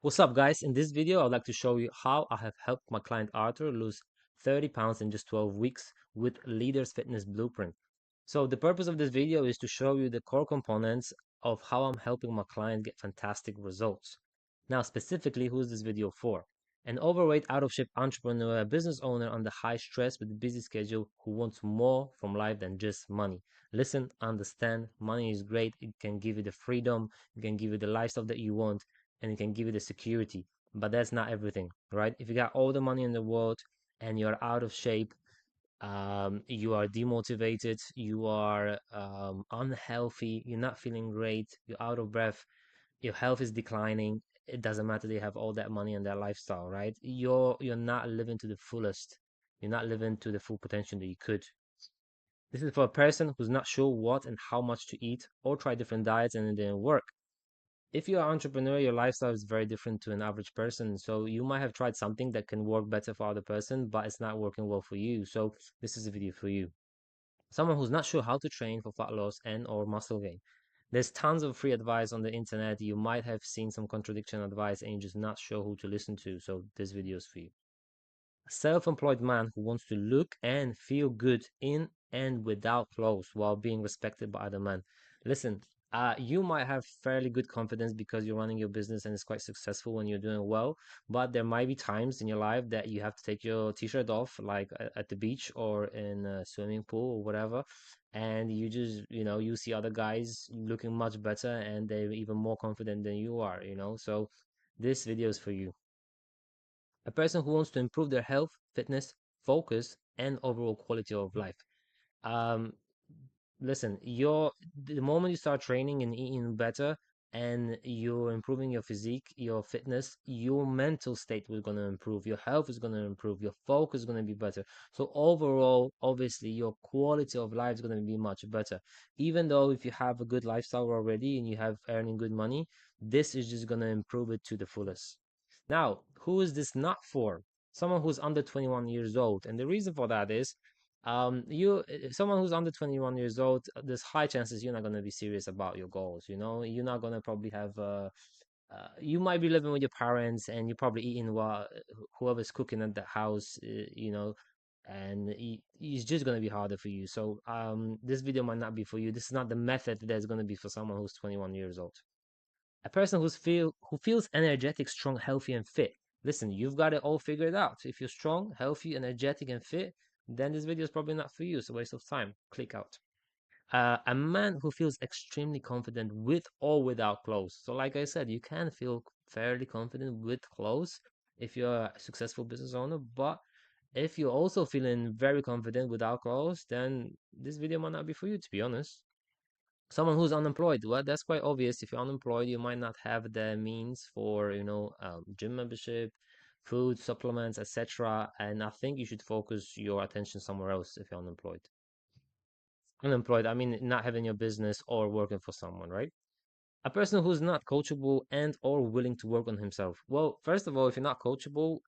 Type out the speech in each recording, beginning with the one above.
What's up, guys? In this video, I'd like to show you how I have helped my client Arthur lose 30 pounds in just 12 weeks with Leaders Fitness Blueprint. So the purpose of this video is to show you the core components of how I'm helping my client get fantastic results. Now, specifically, who's this video for? An overweight, out of shape entrepreneur, a business owner under high stress with a busy schedule who wants more from life than just money. Listen, understand, money is great. It can give you the freedom, it can give you the lifestyle that you want, and it can give you the security. But that's not everything, right? If you got all the money in the world and you're out of shape, you are demotivated, you are unhealthy, you're not feeling great, you're out of breath, your health is declining. It doesn't matter that you have all that money and that lifestyle, right? You're not living to the fullest. You're not living to the full potential that you could. This is for a person who's not sure what and how much to eat or try different diets and it didn't work. If you're an entrepreneur, your lifestyle is very different to an average person. So you might have tried something that can work better for other person, but it's not working well for you. So this is a video for you. Someone who's not sure how to train for fat loss and or muscle gain. There's tons of free advice on the internet. You might have seen some contradiction advice and you're just not sure who to listen to. So this video is for you. A self-employed man who wants to look and feel good in and without clothes while being respected by other men. Listen, you might have fairly good confidence because you're running your business and it's quite successful when you're doing well, but there might be times in your life that you have to take your t-shirt off, like at the beach or in a swimming pool or whatever, and you just, you see other guys looking much better and they're even more confident than you are, so this video is for you. A person who wants to improve their health, fitness, focus, and overall quality of life. Um, Listen, the moment you start training and eating better and you're improving your physique, your fitness, your mental state is going to improve, your health is going to improve, your focus is going to be better. So overall, obviously, your quality of life is going to be much better. Even though if you have a good lifestyle already and you have earning good money, this is just going to improve it to the fullest. Now, who is this not for? Someone who's under 21 years old. And the reason for that is someone who's under 21 years old, there's high chances you're not going to be serious about your goals. You're not going to probably have you might be living with your parents and you're probably eating what whoever's cooking at the house, and it's just going to be harder for you. So this video might not be for you. This is not the method that's going to be for someone who's 21 years old. A person who feels energetic, strong, healthy, and fit. Listen, you've got it all figured out. If you're strong, healthy, energetic, and fit, then this video is probably not for you. It's a waste of time. Click out. A man who feels extremely confident with or without clothes. So, like I said, you can feel fairly confident with clothes if you're a successful business owner, but if you're also feeling very confident without clothes, then this video might not be for you, to be honest. Someone who's unemployed, well, that's quite obvious. If you're unemployed, you might not have the means for gym membership, food, supplements, etc. And I think you should focus your attention somewhere else if you're unemployed. I mean, not having your business or working for someone, right? A person who's not coachable and or willing to work on himself. Well, first of all, if you're not coachable,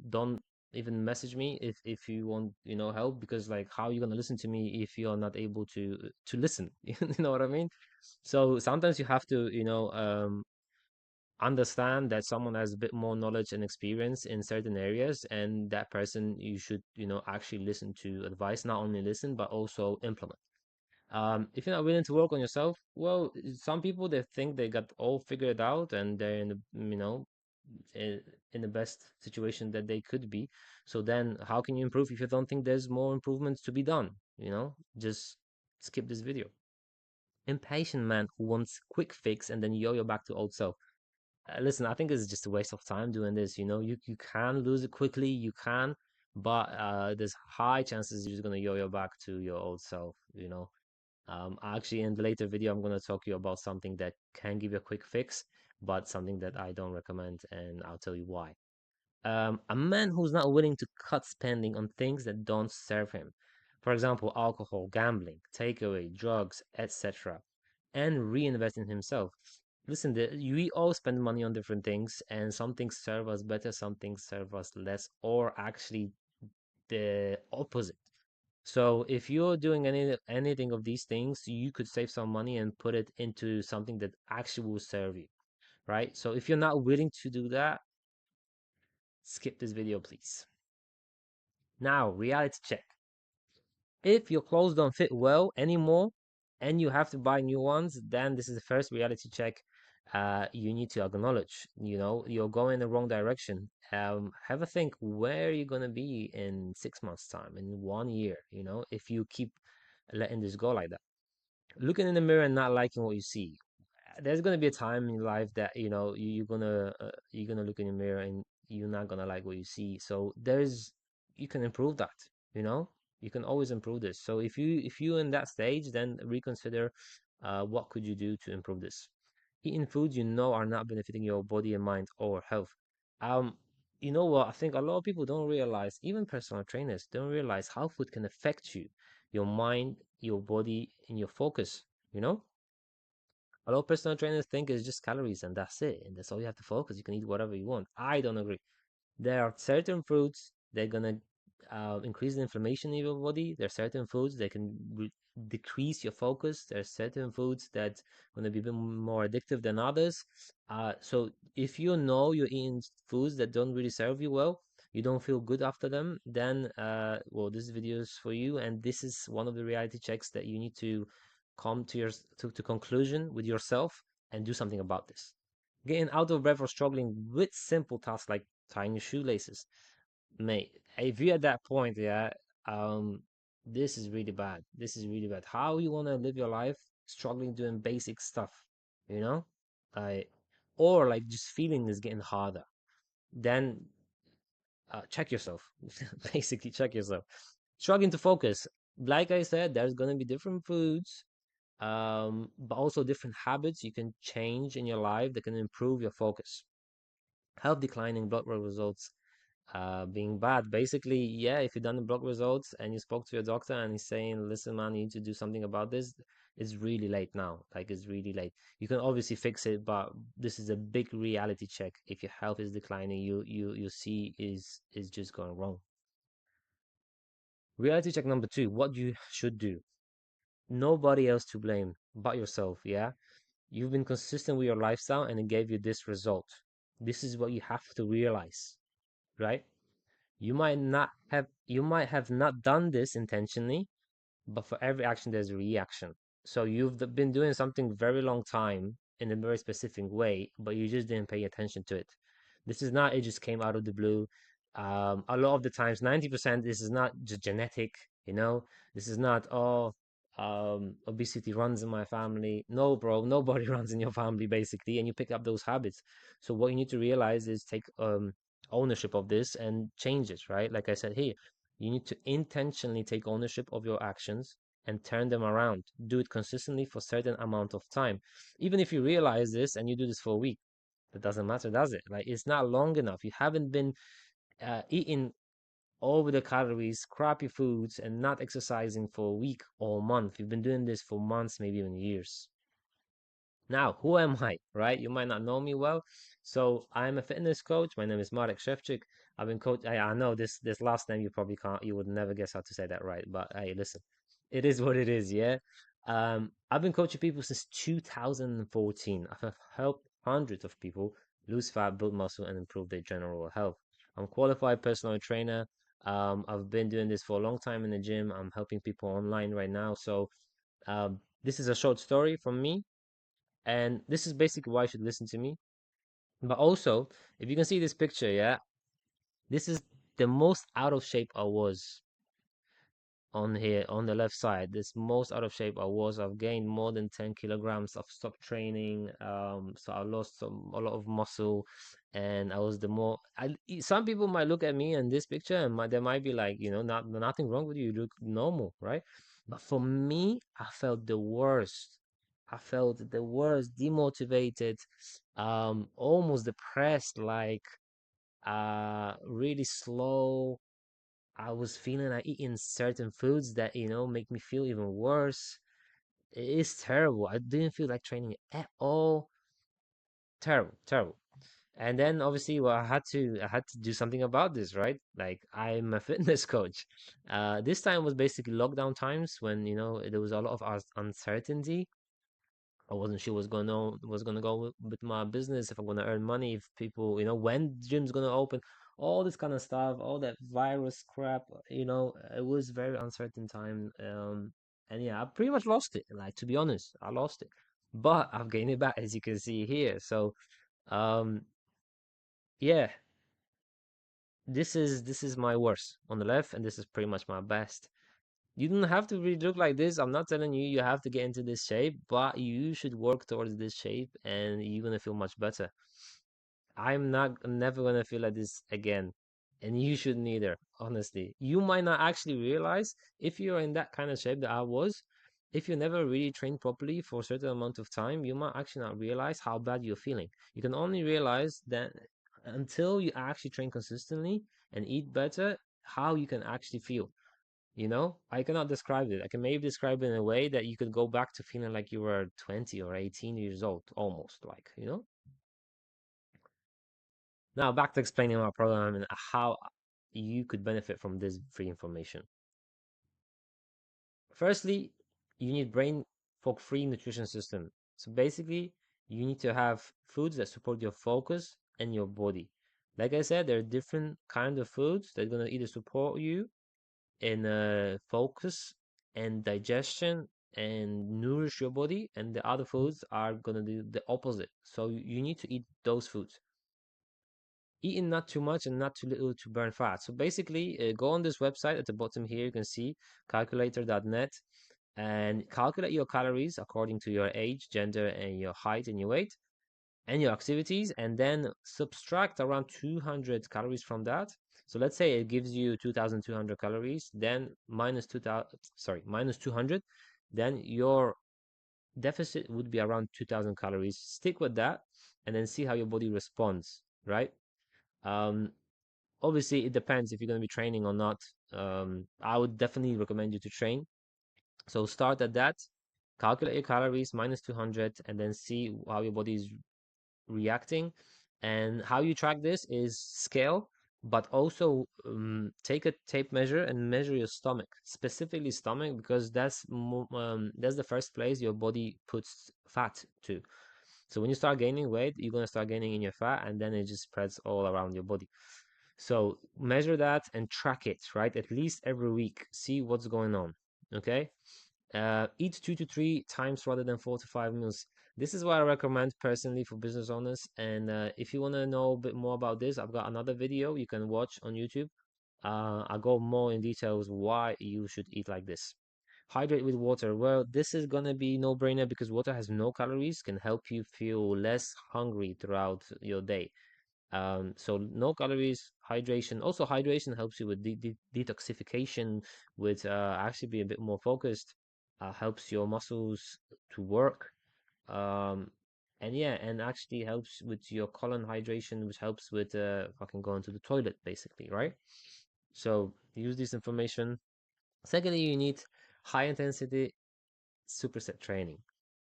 don't even message me if you want help, because like, how are you going to listen to me if you're not able to listen? You know what I mean? So sometimes you have to understand that someone has a bit more knowledge and experience in certain areas, and that person you should actually listen to advice, not only listen but also implement. If you're not willing to work on yourself, well, some people, they think they got all figured out and they're in the in the best situation that they could be. So then how can you improve if you don't think there's more improvements to be done? Just skip this video. Impatient man who wants quick fix and then yo-yo back to old self. Listen, I think it's just a waste of time doing this. You can lose it quickly, you can, but there's high chances you're just gonna yo-yo back to your old self. Actually, in the later video, I'm going to talk to you about something that can give you a quick fix, but something that I don't recommend, and I'll tell you why. A man who's not willing to cut spending on things that don't serve him. For example, alcohol, gambling, takeaway, drugs, etc., and reinvest in himself. Listen, we all spend money on different things, and some things serve us better, some things serve us less, or actually the opposite. So if you're doing anything of these things, you could save some money and put it into something that actually will serve you. right? So if you're not willing to do that, skip this video, please. Now, reality check. If your clothes don't fit well anymore and you have to buy new ones, then this is the first reality check you need to acknowledge. You know, you're going the wrong direction. Have a think where you're going to be in 6 months' time, in 1 year, you know, if you keep letting this go like that. Looking in the mirror and not liking what you see. There's gonna be a time in life that you're gonna look in the mirror and you're not gonna like what you see. So you can improve that. You know, you can always improve this. So if you in that stage, then reconsider what could you do to improve this. Eating foods you know are not benefiting your body and mind or health. Um, you know what? I think a lot of people don't realize, even personal trainers don't realize how food can affect you, your mind, your body, and your focus. You know, a lot of personal trainers think it's just calories and that's it, and that's all you have to focus. You can eat whatever you want. I don't agree. There are certain fruits that are gonna increase the inflammation in your body. There are certain foods that can decrease your focus. There are certain foods that gonna be a bit more addictive than others. So if you know you're eating foods that don't really serve you well, you don't feel good after them, then well, this video is for you. And this is one of the reality checks that you need to come to conclusion with yourself and do something about this. Getting out of breath or struggling with simple tasks like tying your shoelaces. Mate, if you're at that point, yeah, um, this is really bad. This is really bad. How you want to live your life struggling doing basic stuff, you know? I or like just feeling is getting harder. Then check yourself. Basically, check yourself. Struggling to focus. Like I said, there's gonna be different foods, but also different habits you can change in your life that can improve your focus. Health declining, blood work results being bad. Basically, yeah, if you've done the blood results and you spoke to your doctor and he's saying, listen, man, you need to do something about this, it's really late now. Like, it's really late. You can obviously fix it, but this is a big reality check. If your health is declining, you see is just going wrong. Reality check number two, what you should do. Nobody else to blame but yourself, yeah? You've been consistent with your lifestyle and it gave you this result. This is what you have to realize, right? You might have not done this intentionally, but for every action there's a reaction. So you've been doing something very long time in a very specific way, but you just didn't pay attention to it. This is not, it just came out of the blue. A lot of the times, 90%, this is not just genetic, you know. This is not, oh, obesity runs in my family. No, bro, nobody runs in your family basically, and you pick up those habits. So what you need to realize is take ownership of this and change it, right? Like I said here, you need to intentionally take ownership of your actions and turn them around. Do it consistently for a certain amount of time. Even if you realize this and you do this for a week, that doesn't matter, does it? Like, it's not long enough. You haven't been eating over the calories, crappy foods, and not exercising for a week or a month. You've been doing this for months, maybe even years. Now, who am I, right? You might not know me well. So I'm a fitness coach. My name is Marek Shevchik. I've been coach. I know this last name you probably can't, you would never guess how to say that right. But hey, listen, it is what it is, yeah. I've been coaching people since 2014. I've helped hundreds of people lose fat, build muscle, and improve their general health. I'm a qualified personal trainer. I've been doing this for a long time in the gym. I'm helping people online right now. So this is a short story from me, and this is basically why you should listen to me. But also, if you can see this picture, yeah, this is the most out of shape I was on here on the left side. This most out of shape I was. I've gained more than 10 kilograms. I've stopped training. So I lost a lot of muscle, and I was the more. Some people might look at me in this picture and they might be like, not nothing wrong with you. You look normal, right? But for me, I felt the worst. I felt the worst, demotivated, almost depressed, like really slow. I was feeling like eating certain foods that, make me feel even worse. It is terrible. I didn't feel like training at all. Terrible, terrible. And then obviously, well, I had to do something about this, right? Like, I'm a fitness coach. This time was basically lockdown times when, there was a lot of uncertainty. I wasn't sure what's gonna go with my business, if I'm gonna earn money, if people, when the gym's gonna open, all this kind of stuff, all that virus crap. It was very uncertain time. And yeah, I pretty much lost it. Like, to be honest, I lost it, but I've gained it back, as you can see here. So, um, yeah, this is my worst on the left, and this is pretty much my best. You don't have to really look like this. I'm not telling you have to get into this shape, but you should work towards this shape and you're gonna feel much better. I'm never gonna feel like this again. And you should neither, honestly. You might not actually realize if you're in that kind of shape that I was, if you never really train properly for a certain amount of time, you might actually not realize how bad you're feeling. You can only realize that until you actually train consistently and eat better, how you can actually feel. I cannot describe it. I can maybe describe it in a way that you could go back to feeling like you were 20 or 18 years old, almost like. Now, back to explaining our program and how you could benefit from this free information. Firstly, you need brain fog free nutrition system. So basically, you need to have foods that support your focus and your body. Like I said, there are different kind of foods that are going to either support you in focus and digestion and nourish your body, and the other foods are going to do the opposite. So you need to eat those foods, eating not too much and not too little to burn fat. So basically, go on this website at the bottom here. You can see calculator.net and calculate your calories according to your age, gender, and your height and your weight and your activities, and then subtract around 200 calories from that. So let's say it gives you 2,200 calories, then minus 2,000, sorry, minus 200, then your deficit would be around 2,000 calories. Stick with that, and then see how your body responds, right? Um, Obviously, it depends if you're going to be training or not. I would definitely recommend you to train. So start at that, calculate your calories minus 200, and then see how your body is reacting. And how you track this is scale, but also take a tape measure and measure your stomach, specifically stomach, because that's the first place your body puts fat to. So when you start gaining weight, you're gonna start gaining in your fat, and then it just spreads all around your body. So measure that and track it, right? At least every week, see what's going on. Okay. Eat 2 to 3 times rather than 4 to 5 meals. This is what I recommend personally for business owners. And if you want to know a bit more about this, I've got another video you can watch on YouTube. I go more in details why you should eat like this. Hydrate with water. Well, this is gonna be no-brainer because water has no calories, can help you feel less hungry throughout your day. So no calories, hydration. Also, hydration helps you with detoxification, with actually be a bit more focused. Helps your muscles to work. Um, and yeah, and actually helps with your colon hydration, which helps with fucking going to the toilet, basically, right? So use this information. Secondly, you need high intensity superset training.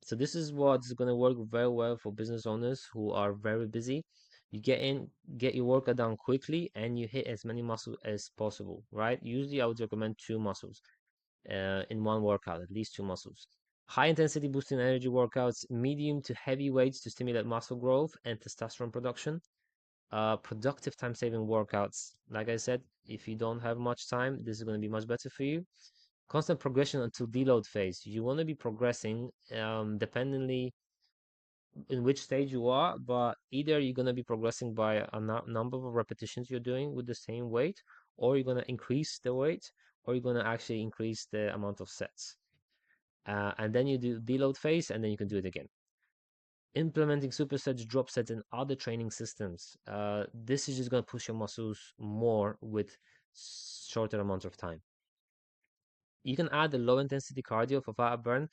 So this is what's going to work very well for business owners who are very busy. You get in, get your workout done quickly, and you hit as many muscles as possible, right? Usually, I would recommend two muscles in one workout, at least two muscles. High intensity boosting energy workouts, medium to heavy weights to stimulate muscle growth and testosterone production. Productive time saving workouts. Like I said, if you don't have much time, this is going to be much better for you. Constant progression until deload phase. You want to be progressing dependently in which stage you are, but either you're going to be progressing by a number of repetitions you're doing with the same weight, or you're going to increase the weight, or you're going to actually increase the amount of sets. And then you do deload phase, and then you can do it again. Implementing supersets, drop sets, and other training systems. This is just going to push your muscles more with shorter amounts of time. You can add a low intensity cardio for fat burn.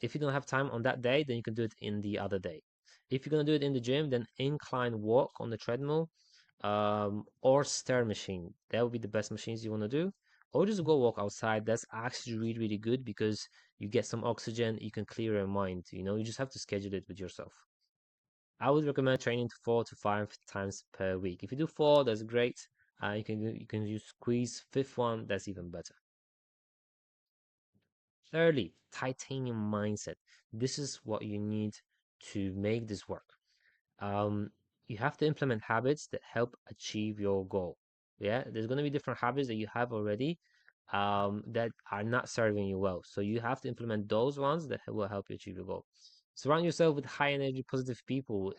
If you don't have time on that day, then you can do it in the other day. If you're gonna do it in the gym, then incline walk on the treadmill, or stair machine. That would be the best machines you want to do. Or just go walk outside. That's actually really, really good because you get some oxygen. You can clear your mind. You just have to schedule it with yourself. I would recommend training 4 to 5 times per week. If you do four, that's great. You can use squeeze fifth one. That's even better. Thirdly, titanium mindset. This is what you need to make this work. um, you have to implement habits that help achieve your goal. Yeah, there's going to be different habits that you have already that are not serving you well. So you have to implement those ones that will help you achieve your goal. Surround yourself with high energy, positive people.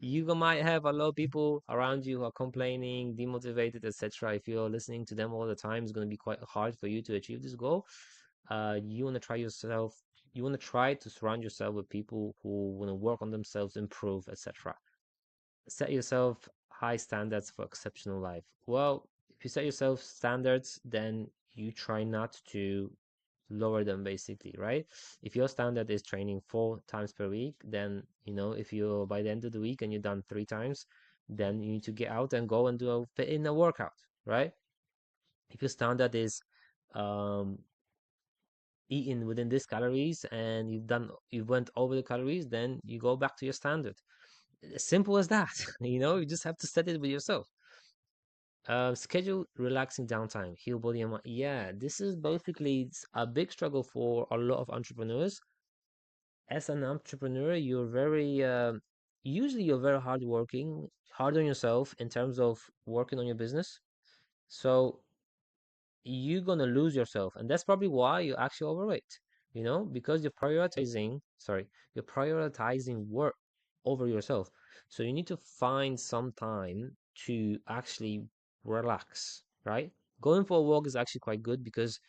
You might have a lot of people around you who are complaining, demotivated, etc. If you're listening to them all the time, it's going to be quite hard for you to achieve this goal. You want to try yourself you want to try to surround yourself with people who want to work on themselves, improve, etc. Set yourself high standards for exceptional life. Well, if you set yourself standards, then you try not to lower them, basically, right? If your standard is training 4 times per week, then if you're by the end of the week and you're done 3 times, then you need to get out and go and fit in a workout, right? If your standard is um eaten within these calories and you went over the calories, then you go back to your standard. Simple as that. You just have to set it with yourself. Schedule relaxing downtime, heal body and mind. Yeah, this is basically a big struggle for a lot of entrepreneurs. As an entrepreneur, you're very usually you're very hardworking, hard on yourself in terms of working on your business. So you're gonna lose yourself, and that's probably why you're actually overweight. Because you're prioritizing work over yourself. So you need to find some time to actually relax, right? Going for a walk is actually quite good because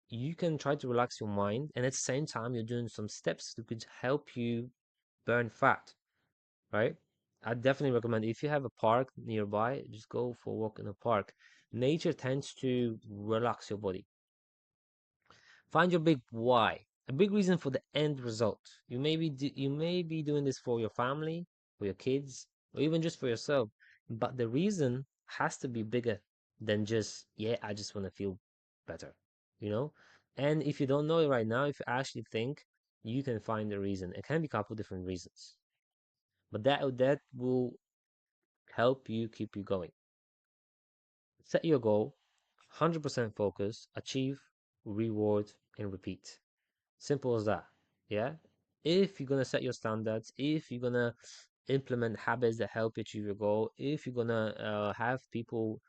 you can try to relax your mind, and at the same time you're doing some steps that could help you burn fat, right? I definitely recommend, if you have a park nearby, just go for a walk in a park. Nature tends to relax your body. Find your big why, a big reason for the end result. You may be doing this for your family, for your kids, or even just for yourself, but the reason has to be bigger than just, yeah, I just want to feel better, you know? And if you don't know it right now, if you actually think, you can find the reason. It can be a couple different reasons, but that will help you keep you going. Set your goal, 100% focus, achieve, reward, and repeat. Simple as that. Yeah. If you're gonna set your standards, if you're gonna implement habits that help you achieve your goal, if you're gonna have people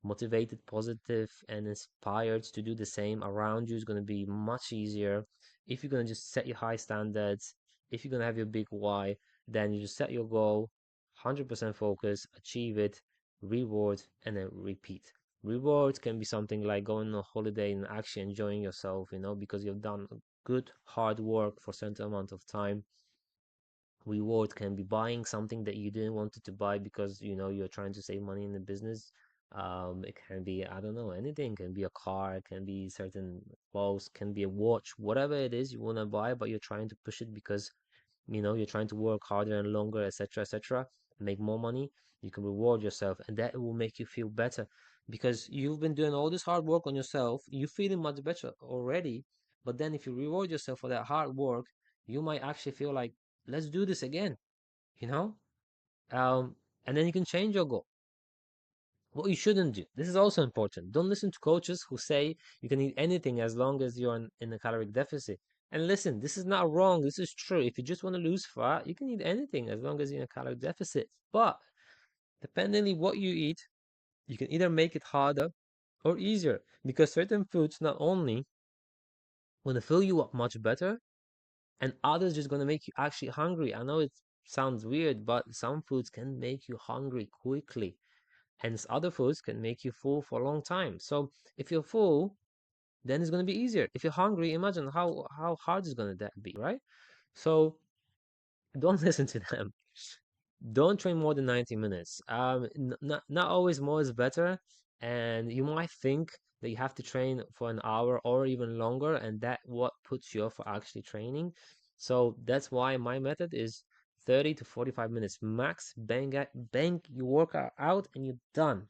motivated, positive, and inspired to do the same around you, is going to be much easier. If you're going to just set your high standards, if you're going to have your big why, then you just set your goal, 100% focus, achieve it, reward, and then repeat. Reward can be something like going on a holiday and actually enjoying yourself, because you've done good hard work for a certain amount of time. Reward can be buying something that you didn't want to buy because you're trying to save money in the business. It can be, I don't know, anything. It can be a car, it can be certain clothes, can be a watch, whatever it is you want to buy, but you're trying to push it because you're trying to work harder and longer, etc., etc., make more money. You can reward yourself, and that will make you feel better because you've been doing all this hard work on yourself. You're feeling much better already, but then if you reward yourself for that hard work, you might actually feel like, let's do this again, you know um and then you can change your goal. What you shouldn't do, this is also important, don't listen to coaches who say you can eat anything as long as you're in a caloric deficit. And listen, this is not wrong, this is true. If you just want to lose fat, you can eat anything as long as you're in a caloric deficit. But depending on what you eat, you can either make it harder or easier, because certain foods not only want to fill you up much better, and others just going to make you actually hungry. I know it sounds weird, but some foods can make you hungry quickly, and other foods can make you full for a long time. So if you're full, then it's going to be easier. If you're hungry, imagine how hard it's going to be, right? So don't listen to them. Don't train more than 90 minutes. Not always more is better, and you might think that you have to train for an hour or even longer, and that what puts you off for actually training. So that's why my method is 30 to 45 minutes max. Bang your workout out, and you're done.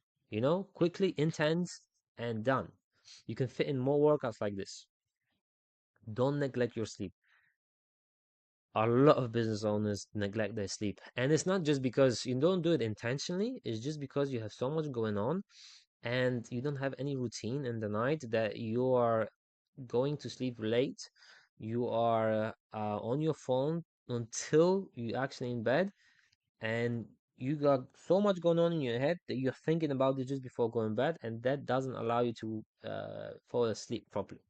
Quickly, intense, and done. You can fit in more workouts like this. Don't neglect your sleep. A lot of business owners neglect their sleep, and it's not just because you don't do it intentionally, it's just because you have so much going on and you don't have any routine in the night that you are going to sleep late, you are on your phone until you actually in bed, and you got so much going on in your head that you're thinking about it just before going to bed, and that doesn't allow you to fall asleep properly.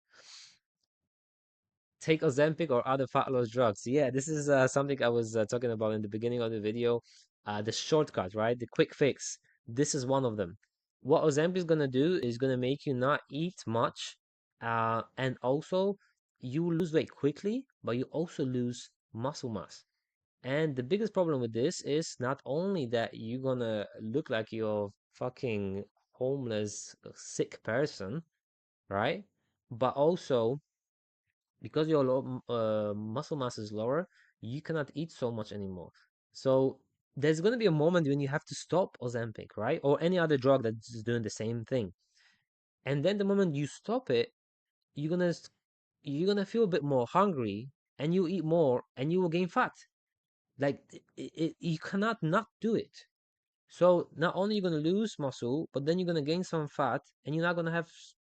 Take Ozempic or other fat loss drugs. Yeah, this is something I was talking about in the beginning of the video. The shortcut, right? The quick fix. This is one of them. What Ozempic is gonna do is gonna make you not eat much, and also you lose weight quickly, but you also lose muscle mass. And the biggest problem with this is not only that you're gonna look like you're fucking homeless, sick person, right? But also because your muscle mass is lower, you cannot eat so much anymore. So there's going to be a moment when you have to stop Ozempic, right? Or any other drug that's doing the same thing. And then the moment you stop it, you're gonna you're gonna feel a bit more hungry, and you eat more, and you will gain fat. Like you cannot not do it. So not only you're gonna lose muscle, but then you're gonna gain some fat, and you're not gonna have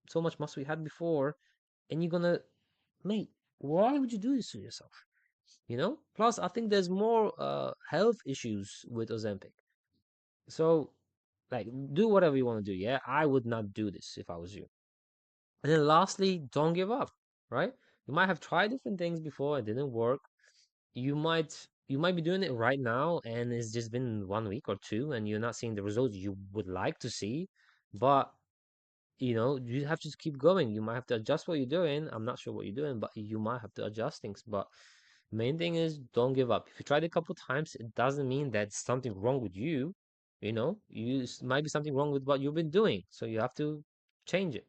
so much muscle you had before, and you're gonna, mate, why would you do this to yourself? You know? Plus, I think there's more health issues with Ozempic. So, like, do whatever you want to do. Yeah, I would not do this if I was you. And then, lastly, don't give up. Right? You might have tried different things before; it didn't work. You might be doing it right now, and it's just been 1 week or two, and you're not seeing the results you would like to see. But you have to just keep going. You might have to adjust what you're doing. I'm not sure what you're doing, but you might have to adjust things. But main thing is don't give up. If you tried it a couple times, it doesn't mean that something wrong with you. Might be something wrong with what you've been doing. So you have to change it.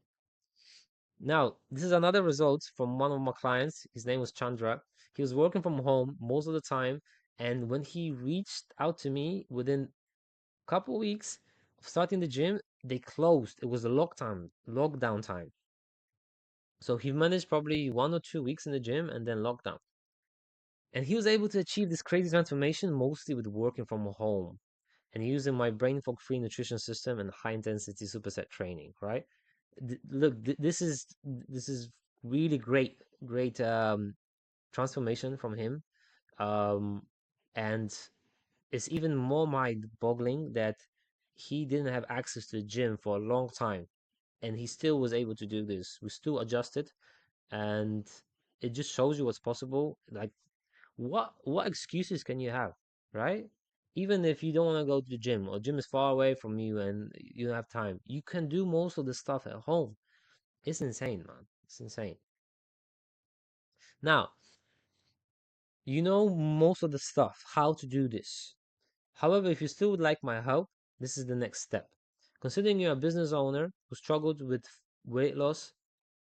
Now, this is another result from one of my clients. His name was Chandra. He was working from home most of the time. And when he reached out to me within a couple weeks of starting the gym, they closed. It was a lockdown time. So he managed probably 1 or 2 weeks in the gym and then lockdown. And he was able to achieve this crazy transformation mostly with working from home and using my brain fog free nutrition system and high intensity superset training, right? Look, this is really great transformation from him. Um and it's even more mind boggling that he didn't have access to the gym for a long time, and he still was able to do this. We still adjusted, and it just shows you what's possible. Like, what excuses can you have, right? Even if you don't want to go to the gym, or gym is far away from you and you don't have time, you can do most of the stuff at home. It's insane, man. It's insane. Now, you know most of the stuff, how to do this. However, if you still would like my help, this is the next step. Considering you're a business owner who struggled with weight loss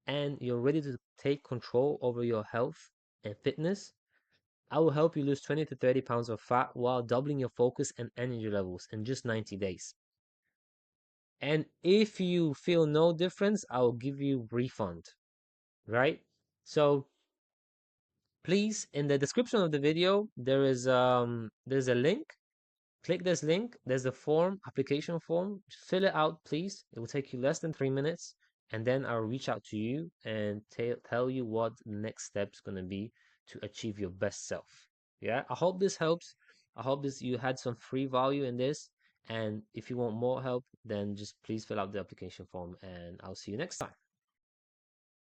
and you're ready to take control over your health and fitness, I will help you lose 20 to 30 pounds of fat while doubling your focus and energy levels in just 90 days. And if you feel no difference, I will give you refund, right? So please, in the description of the video, there's a link. Click this link. There's a form, application form. Fill it out, please. It will take you less than 3 minutes, and then I'll reach out to you and tell you what the next step's gonna be to achieve your best self. Yeah, I hope this helps. I hope this you had some free value in this. And if you want more help, then just please fill out the application form, and I'll see you next time.